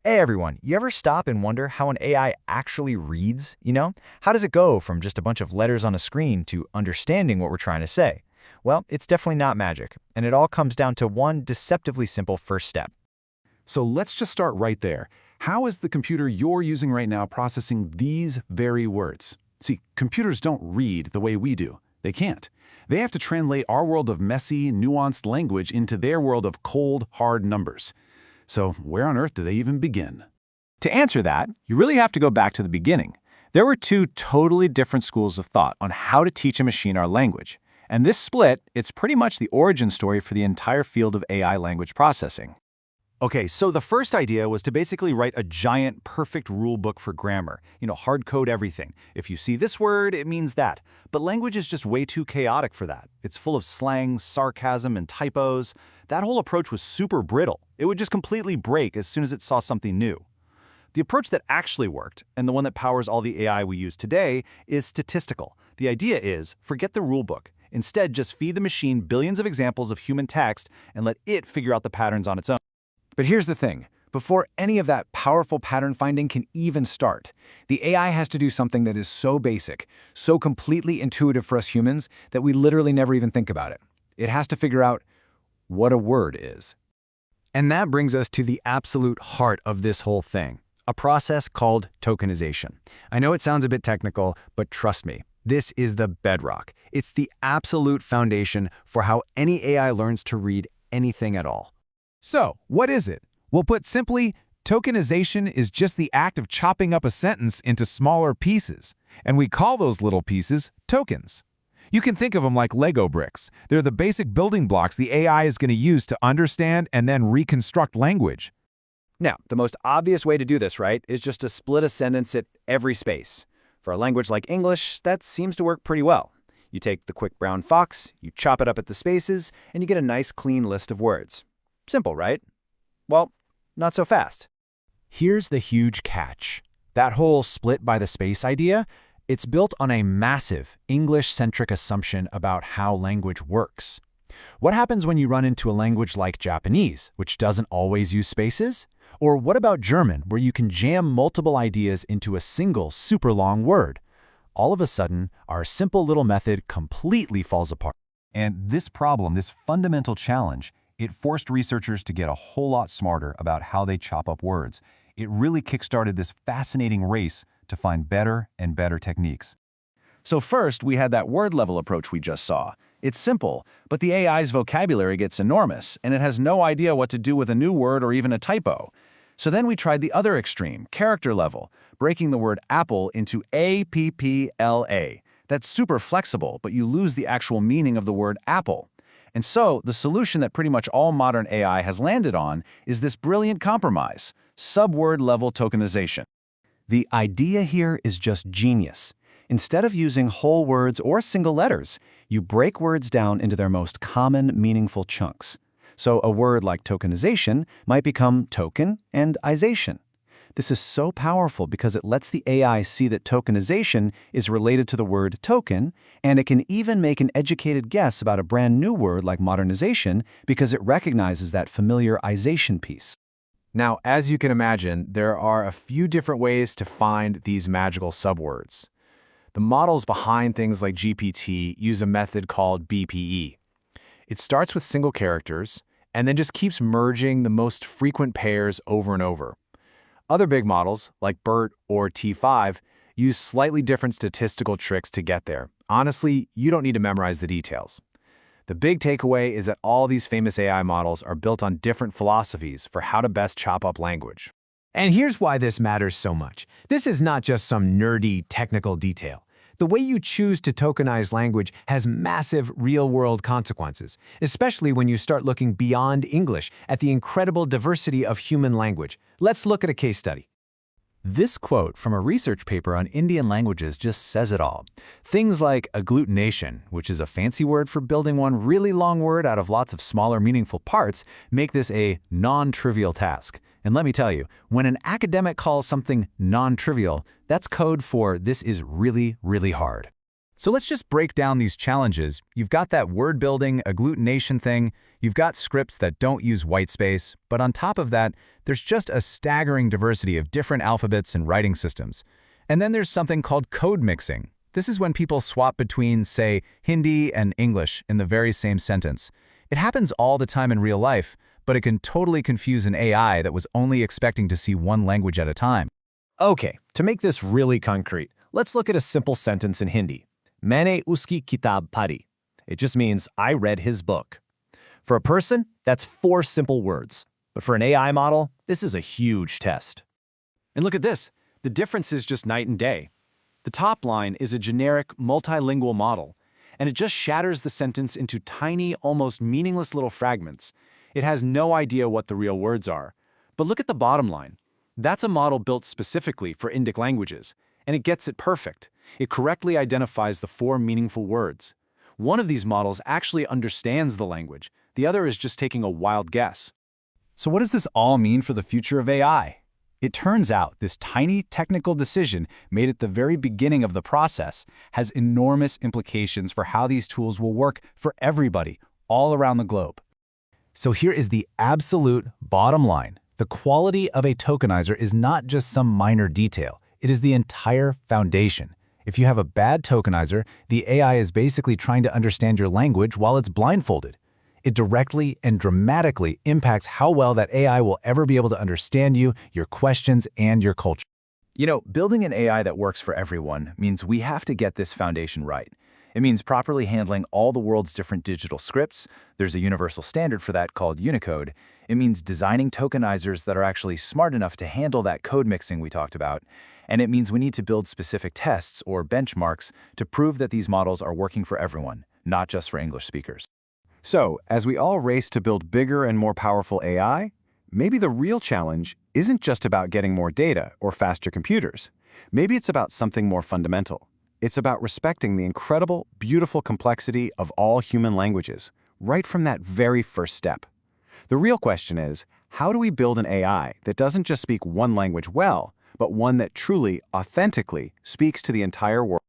Hey everyone, you ever stop and wonder how an AI actually reads, How does it go from just a bunch of letters on a screen to understanding what we're trying to say? Well, it's definitely not magic, and it all comes down to one deceptively simple first step. So let's just start right there. How is the computer you're using right now processing these very words? See, computers don't read the way we do. They can't. They have to translate our world of messy, nuanced language into their world of cold, hard numbers. So where on earth do they even begin? To answer that, you really have to go back to the beginning. There were two totally different schools of thought on how to teach a machine our language. And this split, it's pretty much the origin story for the entire field of AI language processing. Okay, so the first idea was to basically write a giant, perfect rule book for grammar. Hard code everything. If you see this word, it means that. But language is just way too chaotic for that. It's full of slang, sarcasm, and typos. That whole approach was super brittle. It would just completely break as soon as it saw something new. The approach that actually worked, and the one that powers all the AI we use today, is statistical. The idea is, forget the rule book. Instead, just feed the machine billions of examples of human text and let it figure out the patterns on its own. But here's the thing. Before any of that powerful pattern finding can even start, the AI has to do something that is so basic, so completely intuitive for us humans that we literally never even think about it. It has to figure out what a word is. And that brings us to the absolute heart of this whole thing, a process called tokenization. I know it sounds a bit technical, but trust me, this is the bedrock. It's the absolute foundation for how any AI learns to read anything at all. So, what is it? Well, put simply, tokenization is just the act of chopping up a sentence into smaller pieces, and we call those little pieces tokens. You can think of them like Lego bricks. They're the basic building blocks the AI is going to use to understand and then reconstruct language. Now, the most obvious way to do this, right, is just to split a sentence at every space. For a language like English, that seems to work pretty well. You take the quick brown fox, you chop it up at the spaces, and you get a nice clean list of words. Simple, right? Well, not so fast. Here's the huge catch. That whole split by the space idea, it's built on a massive English-centric assumption about how language works. What happens when you run into a language like Japanese, which doesn't always use spaces? Or what about German, where you can jam multiple ideas into a single super long word? All of a sudden, our simple little method completely falls apart. And this problem, this fundamental challenge, it forced researchers to get a whole lot smarter about how they chop up words. It really kickstarted this fascinating race to find better and better techniques. So first, we had that word-level approach we just saw. It's simple, but the AI's vocabulary gets enormous, and it has no idea what to do with a new word or even a typo. So then we tried the other extreme, character level, breaking the word apple into A-P-P-L-A. That's super flexible, but you lose the actual meaning of the word apple. And so, the solution that pretty much all modern AI has landed on is this brilliant compromise, subword level tokenization. The idea here is just genius. Instead of using whole words or single letters, you break words down into their most common, meaningful chunks. So a word like tokenization might become token and ization. This is so powerful because it lets the AI see that tokenization is related to the word token, and it can even make an educated guess about a brand new word like modernization because it recognizes that familiar ization piece. Now, as you can imagine, there are a few different ways to find these magical subwords. The models behind things like GPT use a method called BPE. It starts with single characters and then just keeps merging the most frequent pairs over and over. Other big models, like BERT or T5, use slightly different statistical tricks to get there. Honestly, you don't need to memorize the details. The big takeaway is that all these famous AI models are built on different philosophies for how to best chop up language. And here's why this matters so much. This is not just some nerdy technical detail. The way you choose to tokenize language has massive real-world consequences, especially when you start looking beyond English at the incredible diversity of human language. Let's look at a case study. This quote from a research paper on Indian languages just says it all. Things like agglutination, which is a fancy word for building one really long word out of lots of smaller, meaningful parts, make this a non-trivial task. And let me tell you, when an academic calls something non-trivial, that's code for this is really, really hard. So let's just break down these challenges. You've got that word building, agglutination thing. You've got scripts that don't use white space. But on top of that, there's just a staggering diversity of different alphabets and writing systems. And then there's something called code mixing. This is when people swap between, say, Hindi and English in the very same sentence. It happens all the time in real life, but it can totally confuse an AI that was only expecting to see one language at a time. Okay, to make this really concrete, let's look at a simple sentence in Hindi. Maine uski kitab padhi. It just means I read his book. For a person, that's 4 simple words. But for an AI model, this is a huge test. And look at this. The difference is just night and day. The top line is a generic multilingual model, and it just shatters the sentence into tiny, almost meaningless little fragments. It has no idea what the real words are. But look at the bottom line. That's a model built specifically for Indic languages, and it gets it perfect. It correctly identifies the 4 meaningful words. One of these models actually understands the language. The other is just taking a wild guess. So what does this all mean for the future of AI? It turns out this tiny technical decision made at the very beginning of the process has enormous implications for how these tools will work for everybody all around the globe. So here is the absolute bottom line. The quality of a tokenizer is not just some minor detail. It is the entire foundation. If you have a bad tokenizer, the AI is basically trying to understand your language while it's blindfolded. It directly and dramatically impacts how well that AI will ever be able to understand you, your questions, and your culture. You know, building an AI that works for everyone means we have to get this foundation right. It means properly handling all the world's different digital scripts. There's a universal standard for that called Unicode. It means designing tokenizers that are actually smart enough to handle that code mixing we talked about. And it means we need to build specific tests or benchmarks to prove that these models are working for everyone, not just for English speakers. So, as we all race to build bigger and more powerful AI, maybe the real challenge isn't just about getting more data or faster computers. Maybe it's about something more fundamental. It's about respecting the incredible, beautiful complexity of all human languages, right from that very first step. The real question is, how do we build an AI that doesn't just speak one language well, but one that truly, authentically speaks to the entire world?